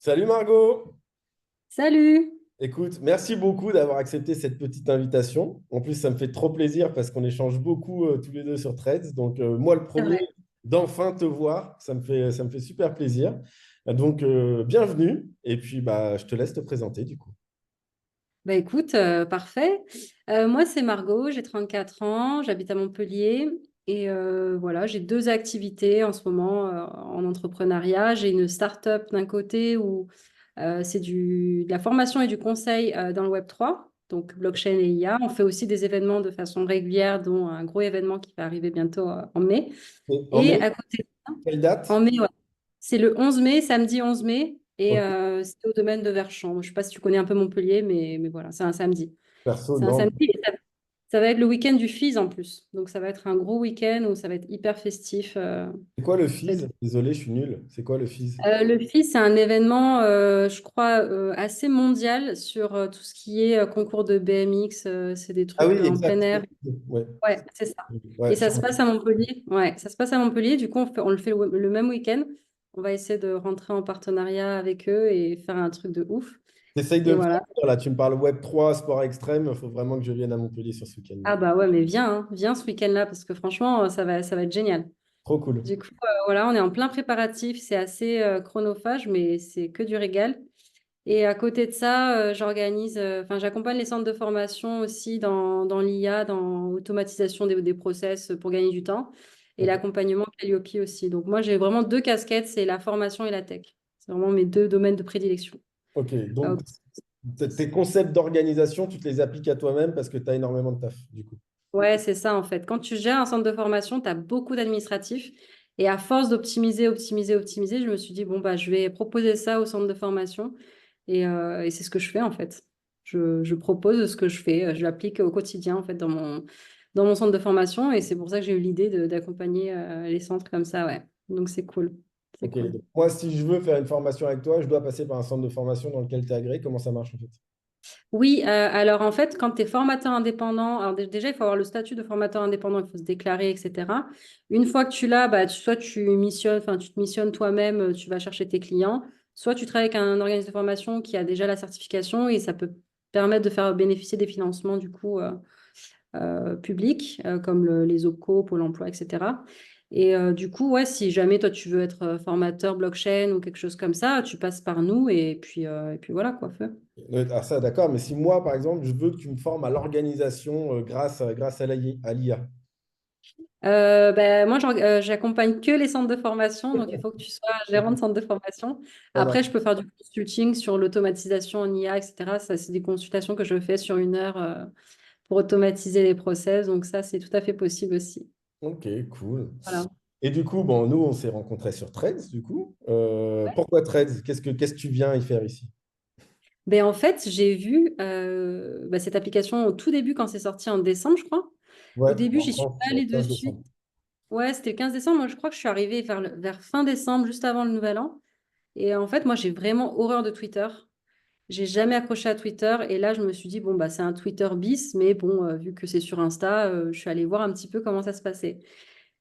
Salut Margot! Salut! Écoute, merci beaucoup d'avoir accepté cette petite invitation. En plus, ça me fait trop plaisir parce qu'on échange beaucoup tous les deux sur Threads. Donc, moi, le C'est premier, vrai. d'enfin te voir, ça me fait super plaisir. Donc, bienvenue. Et puis, bah, je te laisse te présenter du coup. Bah écoute, parfait. Moi, c'est Margot, j'ai 34 ans, j'habite à Montpellier et voilà, j'ai deux activités en ce moment en entrepreneuriat. J'ai une start-up d'un côté où c'est de la formation et du conseil dans le Web3, donc blockchain et IA. On fait aussi des événements de façon régulière, dont un gros événement qui va arriver bientôt en mai. Et en Et mai, à côté de ça, quelle en date? mai, ouais. C'est le 11 mai, samedi 11 mai, et Ok. c'est au domaine de Verchamp. Je ne sais pas si tu connais un peu Montpellier, mais voilà, c'est un samedi. Perso, C'est un non. samedi et ça va être le week-end du FIS en plus. Donc ça va être un gros week-end où ça va être hyper festif. C'est quoi le Ça va être- FIS? Désolé, je suis nul. C'est quoi le FIS? Le FIS, c'est un événement, je crois, assez mondial sur tout ce qui est concours de BMX. C'est des Ah oui, trucs en plein exact. air. Ouais. Ouais, c'est ça. Et Ouais, ça se passe à Montpellier. Ouais, ça se passe à Montpellier. Du coup, on le fait le même week-end. On va essayer de rentrer en partenariat avec eux et faire un truc de ouf. t'essayes de Et me faire voilà. peur, là. Tu me parles Web3, sport extrême. Il faut vraiment que je vienne à Montpellier sur ce week-end. Ah bah ouais, mais viens, hein. Viens ce week-end-là parce que franchement, ça va être génial. Trop cool. Du coup, voilà, on est en plein préparatif. C'est assez chronophage, mais c'est que du régal. Et à côté de ça, enfin, j'accompagne les centres de formation aussi dans l'IA, dans l'automatisation des process pour gagner du temps et Ok. l'accompagnement Calliope aussi. Donc, moi, j'ai vraiment deux casquettes, c'est la formation et la tech. C'est vraiment mes deux domaines de prédilection. Ok, Euh, donc tes concepts d'organisation, tu te les appliques à toi-même parce que tu as énormément de taf, du coup. ouais, c'est ça en fait. Quand tu gères un centre de formation, tu as beaucoup d'administratifs. Et à force d'optimiser, optimiser, optimiser, je me suis dit, bon, bah, je vais proposer ça au centre de formation. Et c'est ce que je fais en fait. Je propose ce que je fais, je l'applique au quotidien en fait dans mon centre de formation et c'est pour ça que j'ai eu l'idée d'accompagner les centres comme ça, ouais. Donc c'est cool, c'est Ok, cool. donc moi, si je veux faire une formation avec toi, je dois passer par un centre de formation dans lequel tu es agréé. Comment ça marche en fait? Oui, alors en fait, quand tu es formateur indépendant, alors déjà, il faut avoir le statut de formateur indépendant, il faut se déclarer, etc. Une fois que tu l'as, bah, soit tu missionnes, enfin, tu te missionnes toi-même, tu vas chercher tes clients, soit tu travailles avec un organisme de formation qui a déjà la certification et ça peut permettre de faire bénéficier des financements du coup publics, comme les OPCO, Pôle emploi, etc. Et du coup, ouais, si jamais toi tu veux être formateur blockchain ou quelque chose comme ça, tu passes par nous et puis voilà quoi. Feu. Ah, ça, d'accord, mais si moi, par exemple, je veux que tu me formes à l'organisation grâce à l'IA. Ben, moi, j'accompagne que les centres de formation, donc il faut que tu sois gérant de centre de formation. Ça Après, marche. je peux faire du consulting sur l'automatisation en IA, etc. Ça, c'est des consultations que je fais sur 1 heure pour automatiser les process, donc ça, c'est tout à fait possible aussi. Ok, cool. Voilà. Et du coup, bon, nous, on s'est rencontrés sur Threads, du coup. Pourquoi Threads? Qu'est-ce que tu viens y faire ici? Ben, en fait, j'ai vu ben, cette application au tout début quand c'est sorti en décembre, je crois. Au Ouais, début, en j'y suis France, pas allée 15 dessus. décembre. Ouais, c'était le 15 décembre. Moi, je crois que je suis arrivée vers fin décembre, juste avant le Nouvel An. Et en fait, moi, j'ai vraiment horreur de Twitter. J'ai jamais accroché à Twitter. Et là, je me suis dit, bon, bah, c'est un Twitter bis. Mais bon, vu que c'est sur Insta, je suis allée voir un petit peu comment ça se passait.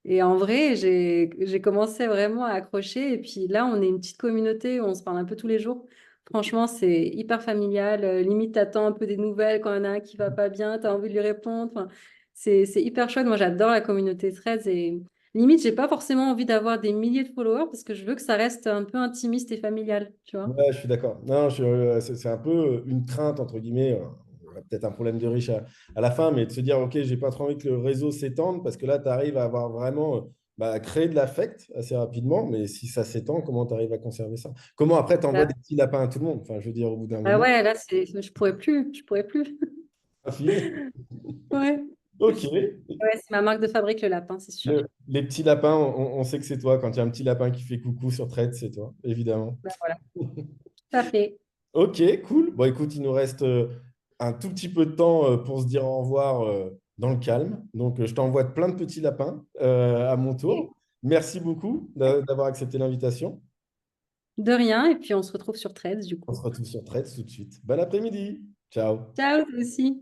Et en vrai, j'ai commencé vraiment à accrocher. Et puis là, on est une petite communauté, on se parle un peu tous les jours. Franchement, c'est hyper familial. Limite, t'attends un peu des nouvelles quand il y en a un qui va pas bien, t'as envie de lui répondre. Enfin, c'est hyper chouette. Moi, j'adore la communauté Threads. Et limite, j'ai pas forcément envie d'avoir des milliers de followers parce que je veux que ça reste un peu intimiste et familial, tu vois. Ouais, je suis d'accord. Non, c'est un peu une crainte, entre guillemets, peut-être un problème de riche à la fin, mais de se dire, OK, j'ai pas trop envie que le réseau s'étende, parce que là, tu arrives à avoir vraiment, bah, créer de l'affect assez rapidement, mais si ça s'étend, comment tu arrives à conserver ça? Comment après, tu envoies Bah, des petits lapins à tout le monde? Enfin, je veux dire, au bout d'un ah moment, ouais, là, je pourrais plus, je pourrais plus. ça finit. Ouais. OK. Ouais, c'est ma marque de fabrique, le lapin, c'est sûr. Les petits lapins, on sait que c'est toi. Quand il y a un petit lapin qui fait coucou sur Threads, c'est toi, évidemment. Bah, voilà, tout à fait. Ok, cool. Bon, écoute, il nous reste un tout petit peu de temps pour se dire au revoir dans le calme. Donc, je t'envoie plein de petits lapins à mon Et- tour. Merci beaucoup d'avoir accepté l'invitation. De rien, et puis on se retrouve sur Threads du On se coup. retrouve sur Threads tout de suite. Bon après-midi. Ciao. Ciao, toi aussi.